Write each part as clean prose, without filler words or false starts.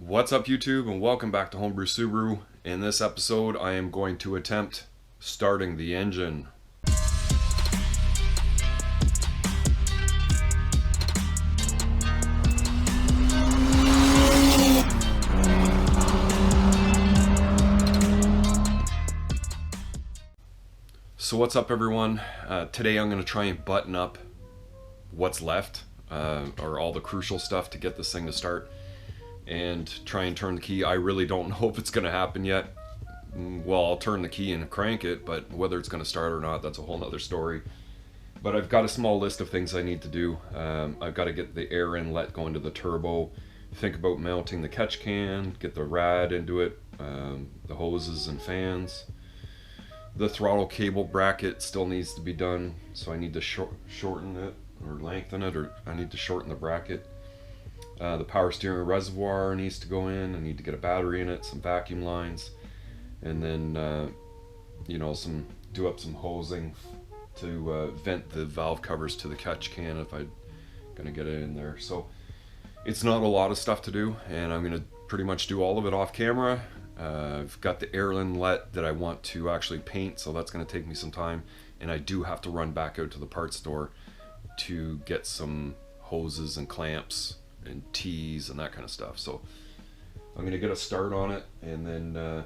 What's up YouTube, and welcome back to Homebrew Subaru. In this episode I am going to attempt starting the engine. So what's up everyone? Today I'm going to try and button up what's left, or all the crucial stuff to get this thing to start, and try and turn the key. I really don't know if it's going to happen yet. Well, I'll turn the key and crank it, but whether it's going to start or not, that's a whole nother story. But I've got a small list of things I need to do. I've got to get the air inlet going to the turbo, think about mounting the catch can, get the rad into it, the hoses and fans. The throttle cable bracket still needs to be done, so I need to shorten it or lengthen it, or I need to shorten the bracket. The power steering reservoir needs to go in. I need to get a battery in it, some vacuum lines, and then do up some hosing to vent the valve covers to the catch can if I'm gonna get it in there. So it's not a lot of stuff to do, and I'm gonna pretty much do all of it off camera. I've got the air inlet that I want to actually paint, so that's going to take me some time, and I do have to run back out to the parts store to get some hoses and clamps and tees and that kind of stuff. So I'm going to get a start on it, and then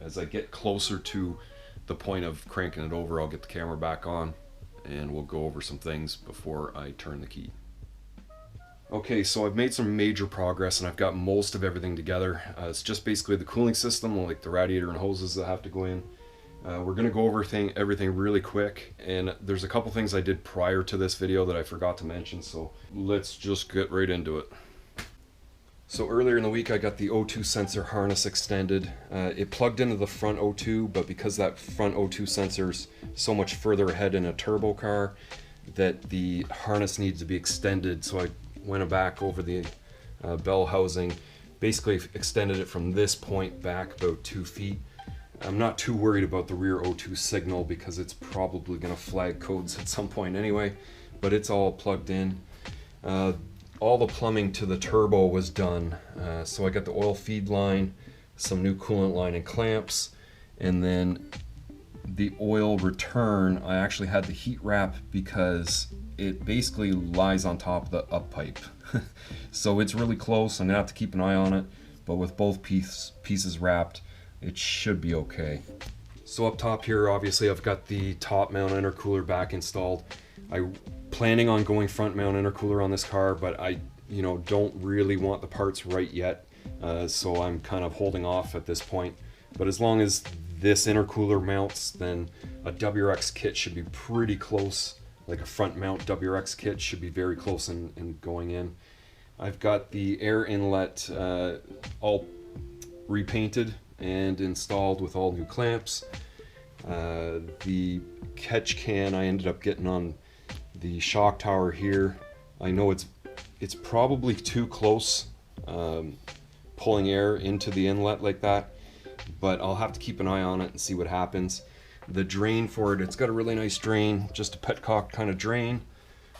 as I get closer to the point of cranking it over, I'll get the camera back on and we'll go over some things before I turn the key. Okay, so I've made some major progress and I've got most of everything together. It's just basically the cooling system, like the radiator and hoses that have to go in. We're going to go over everything really quick, and there's a couple things I did prior to this video that I forgot to mention, so let's just get right into it. So earlier in the week I got the O2 sensor harness extended. It plugged into the front O2, but because that front O2 sensor's so much further ahead in a turbo car, that the harness needs to be extended, so I went back over the bell housing, basically extended it from this point back about 2 feet. I'm not too worried about the rear O2 signal because it's probably going to flag codes at some point anyway, but it's all plugged in. All the plumbing to the turbo was done, so I got the oil feed line, some new coolant line and clamps, and then the oil return I actually had the heat wrap because it basically lies on top of the up pipe. So it's really close. I'm gonna have to keep an eye on it, but with both pieces wrapped, it should be okay. So up top here, obviously I've got the top mount intercooler back installed. I'm planning on going front mount intercooler on this car, but I don't really want the parts right yet, so I'm kind of holding off at this point. But as long as this intercooler mounts, then a WRX kit should be pretty close. Like a front mount WRX kit should be very close in going in. I've got the air inlet all repainted and installed with all new clamps. The catch can I ended up getting on the shock tower here. I know it's probably too close, pulling air into the inlet like that, but I'll have to keep an eye on it and see what happens. The drain for it, it's got a really nice drain, just a petcock kind of drain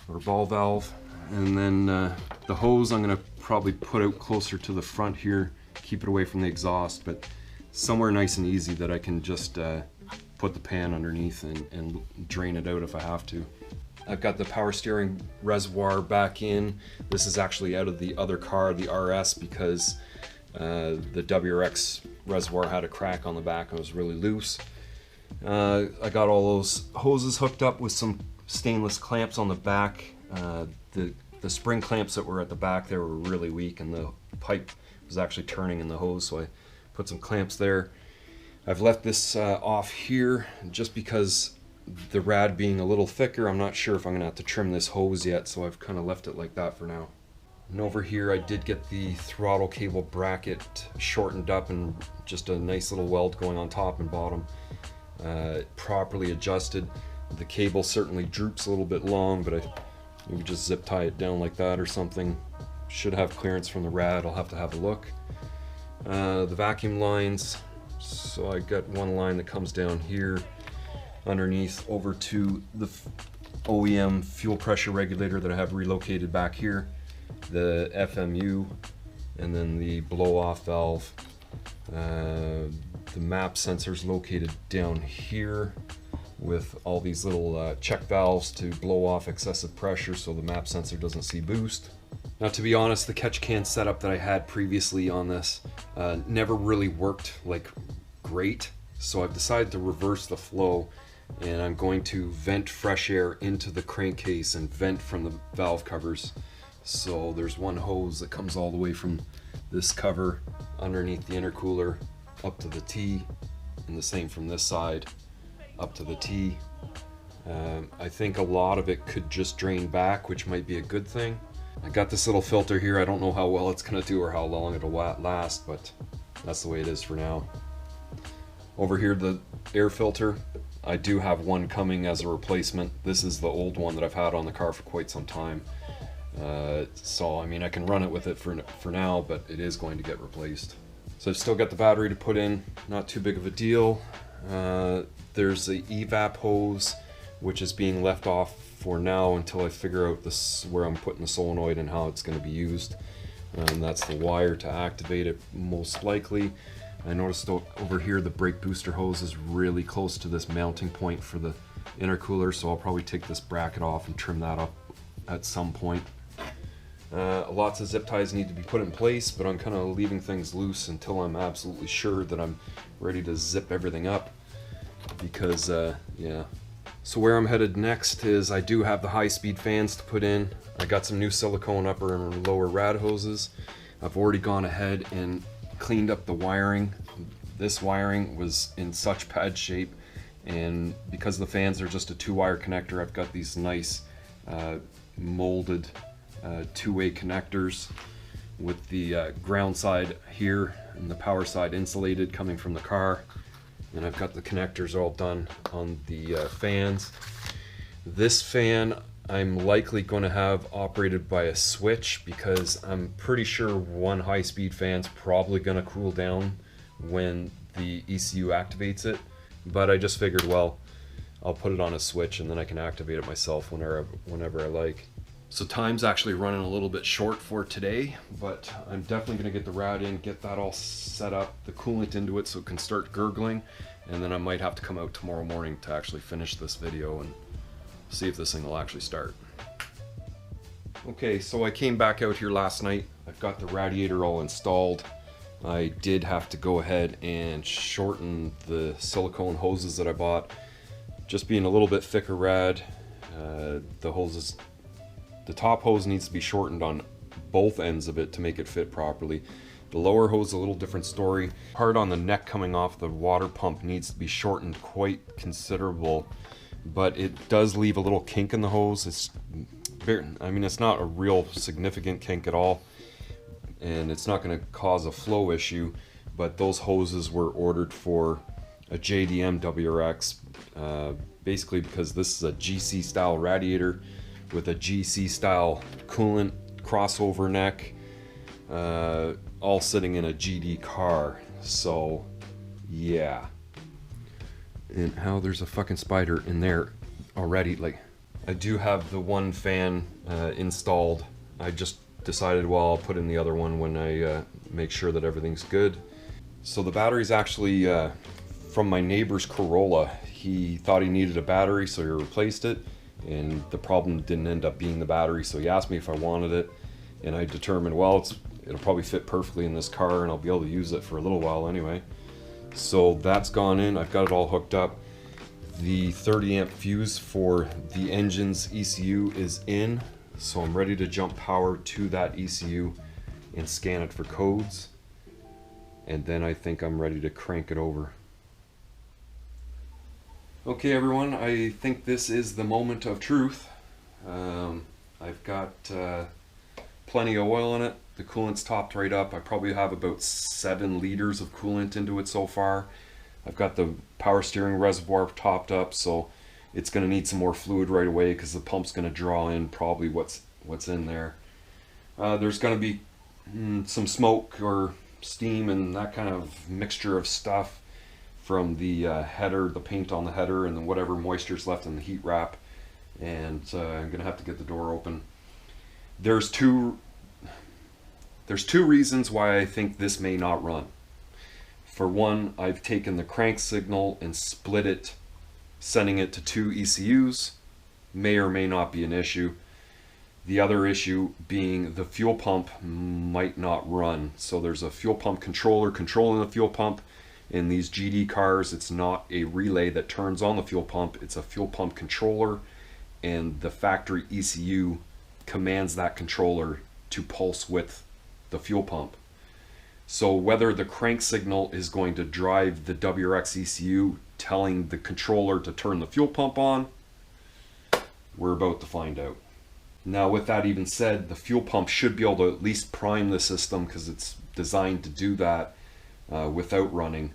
or ball valve. And then the hose I'm going to probably put out closer to the front here, keep it away from the exhaust, but somewhere nice and easy that I can just put the pan underneath and drain it out if I have to. I've got the power steering reservoir back in. This is actually out of the other car, the RS, because the WRX reservoir had a crack on the back and was really loose. I got all those hoses hooked up with some stainless clamps on the back. The spring clamps that were at the back there were really weak, and the pipe was actually turning in the hose, so I put some clamps there. I've left this off here just because the rad being a little thicker, I'm not sure if I'm gonna have to trim this hose yet, so I've kind of left it like that for now. And over here I did get the throttle cable bracket shortened up and just a nice little weld going on top and bottom. Properly adjusted. The cable certainly droops a little bit long, but I maybe just zip tie it down like that or something. Should have clearance from the rad. I'll have to have a look. The vacuum lines, so I got one line that comes down here underneath over to the OEM fuel pressure regulator that I have relocated back here. The FMU and then the blow-off valve. The map sensor is located down here with all these little check valves to blow off excessive pressure so the map sensor doesn't see boost. Now, to be honest, the catch can setup that I had previously on this never really worked like great, so I've decided to reverse the flow, and I'm going to vent fresh air into the crankcase and vent from the valve covers. So there's one hose that comes all the way from this cover underneath the intercooler up to the T, and the same from this side up to the T. I think a lot of it could just drain back, which might be a good thing. I got this little filter here. I don't know how well it's gonna do or how long it'll last, but that's the way it is for now. Over here, the air filter, I do have one coming as a replacement. This is the old one that I've had on the car for quite some time. So I mean, I can run it with it for now, but it is going to get replaced. So I've still got the battery to put in, not too big of a deal. There's the evap hose, which is being left off for now until I figure out this where I'm putting the solenoid and how it's going to be used. That's the wire to activate it, most likely. I noticed over here the brake booster hose is really close to this mounting point for the intercooler, so I'll probably take this bracket off and trim that up at some point. Lots of zip ties need to be put in place, but I'm kind of leaving things loose until I'm absolutely sure that I'm ready to zip everything up, because yeah. So where I'm headed next is I do have the high-speed fans to put in. I got some new silicone upper and lower rad hoses. I've already gone ahead and cleaned up the wiring. This wiring was in such bad shape, and because the fans are just a 2-wire connector, I've got these nice molded 2-way connectors with the ground side here and the power side insulated coming from the car, and I've got the connectors all done on the fans. This fan I'm likely going to have operated by a switch, because I'm pretty sure one high-speed fan's probably going to cool down when the ECU activates it, but I just figured, well, I'll put it on a switch and then I can activate it myself whenever I like. So time's actually running a little bit short for today, but I'm definitely going to get the rad in, get that all set up, the coolant into it so it can start gurgling, and then I might have to come out tomorrow morning to actually finish this video and see if this thing will actually start. Okay, so I came back out here last night. I've got the radiator all installed. I did have to go ahead and shorten the silicone hoses that I bought, just being a little bit thicker rad. The top hose needs to be shortened on both ends of it to make it fit properly. The lower hose is a little different story. Part on the neck coming off the water pump needs to be shortened quite considerable, but it does leave a little kink in the hose. I mean, it's not a real significant kink at all, and it's not going to cause a flow issue, but those hoses were ordered for a JDM WRX, basically because this is a GC style radiator with a GC style coolant crossover neck, all sitting in a GD car. So yeah. And how there's a fucking spider in there already. Like, I do have the one fan installed. I just decided, well, I'll put in the other one when I make sure that everything's good. So the battery's actually from my neighbor's Corolla. He thought he needed a battery, so he replaced it, and the problem didn't end up being the battery, so he asked me if I wanted it, and I determined, well, it'll probably fit perfectly in this car and I'll be able to use it for a little while anyway. So that's gone in. I've got it all hooked up. The 30 amp fuse for the engine's ECU is in, so I'm ready to jump power to that ECU and scan it for codes, and then I think I'm ready to crank it over. Okay everyone, I think this is the moment of truth. I've got plenty of oil in it. The coolant's topped right up. I probably have about 7 liters of coolant into it so far. I've got the power steering reservoir topped up, so it's going to need some more fluid right away because the pump's going to draw in probably what's in there. There's going to be some smoke or steam and that kind of mixture of stuff from the header, the paint on the header, and then whatever moisture's left in the heat wrap. And I'm going to have to get the door open. There's two There's two reasons why I think this may not run. For one, I've taken the crank signal and split it, sending it to two ECUs. May or may not be an issue. The other issue being the fuel pump might not run. So there's a fuel pump controller controlling the fuel pump. In these GD cars, it's not a relay that turns on the fuel pump, it's a fuel pump controller, and the factory ECU commands that controller to pulse with the fuel pump. So whether the crank signal is going to drive the WRX ECU telling the controller to turn the fuel pump on, we're about to find out. Now, with that even said, the fuel pump should be able to at least prime the system because it's designed to do that without running.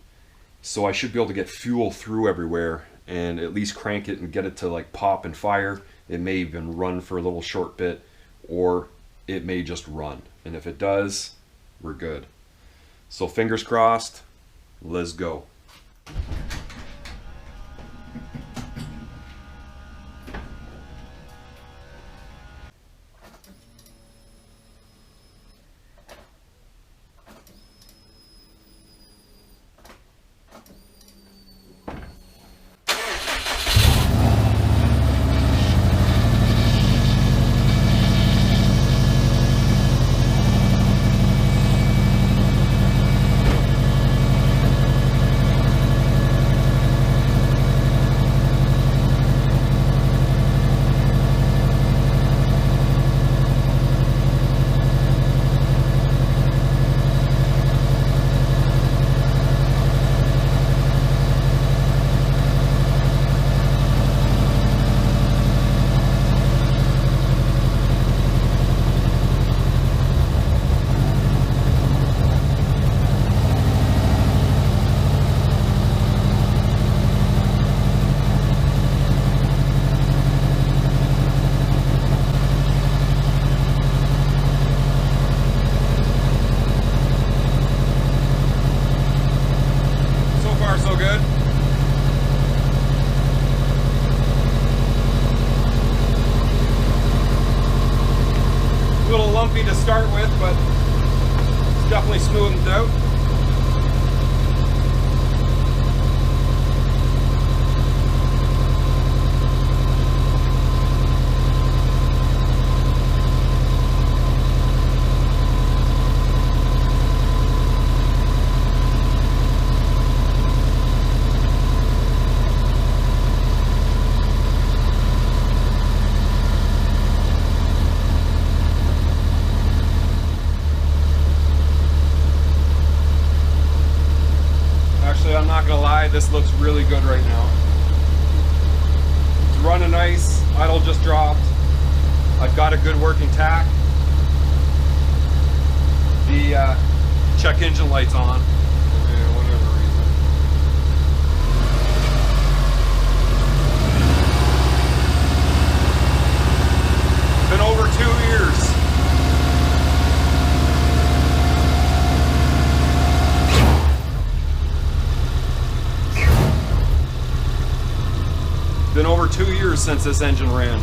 So I should be able to get fuel through everywhere and at least crank it and get it to like pop and fire. It may even run for a little short bit, or it may just run. And if it does, we're good. So fingers crossed, let's go. To start with, but it's definitely smoothed out. I'm not gonna lie, this looks really good right now. It's running nice, idle just dropped. I've got a good working tach. The check engine light's on. For whatever reason. Been over 2 years. Been over 2 years since this engine ran.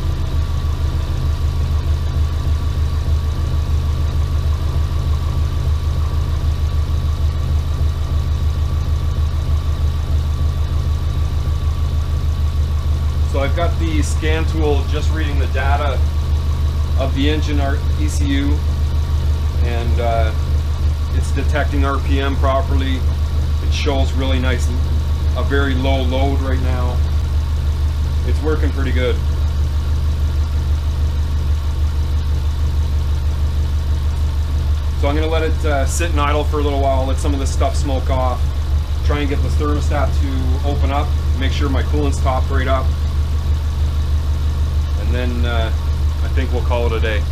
So I've got the scan tool just reading the data of the engine ECU, and it's detecting RPM properly. It shows really nice, a very low load right now. It's working pretty good. So I'm going to let it sit and idle for a little while, let some of this stuff smoke off, try and get the thermostat to open up, make sure my coolant's topped right up, and then I think we'll call it a day.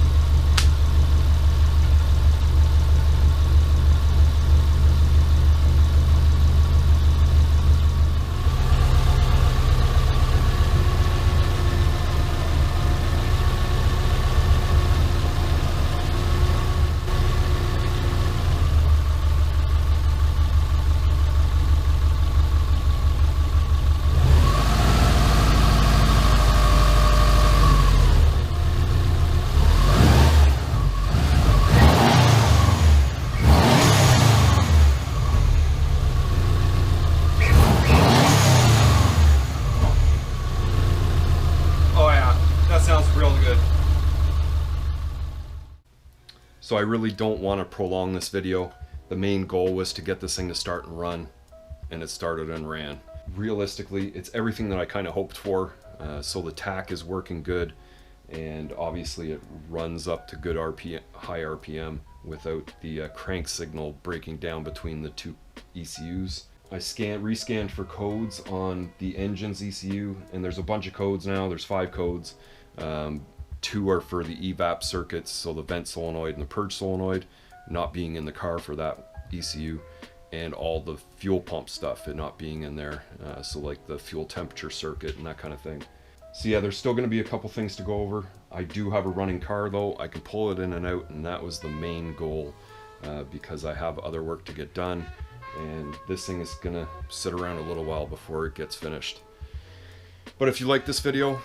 So I really don't want to prolong this video. The main goal was to get this thing to start and run, and it started and ran. Realistically, it's everything that I kind of hoped for. So the tack is working good, and obviously it runs up to good high RPM without the crank signal breaking down between the two ECUs. I rescanned for codes on the engine's ECU, and there's a bunch of codes now. There's 5 codes. 2 are for the evap circuits, so the vent solenoid and the purge solenoid, not being in the car for that ECU, and all the fuel pump stuff, it not being in there, so like the fuel temperature circuit and that kind of thing. So yeah, there's still going to be a couple things to go over. I do have a running car though. I can pull it in and out, and that was the main goal, because I have other work to get done, and this thing is going to sit around a little while before it gets finished. But if you like this video,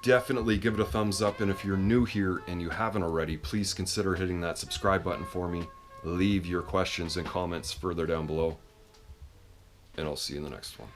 definitely give it a thumbs up, and if you're new here and you haven't already, please consider hitting that subscribe button for me. Leave your questions and comments further down below, and I'll see you in the next one.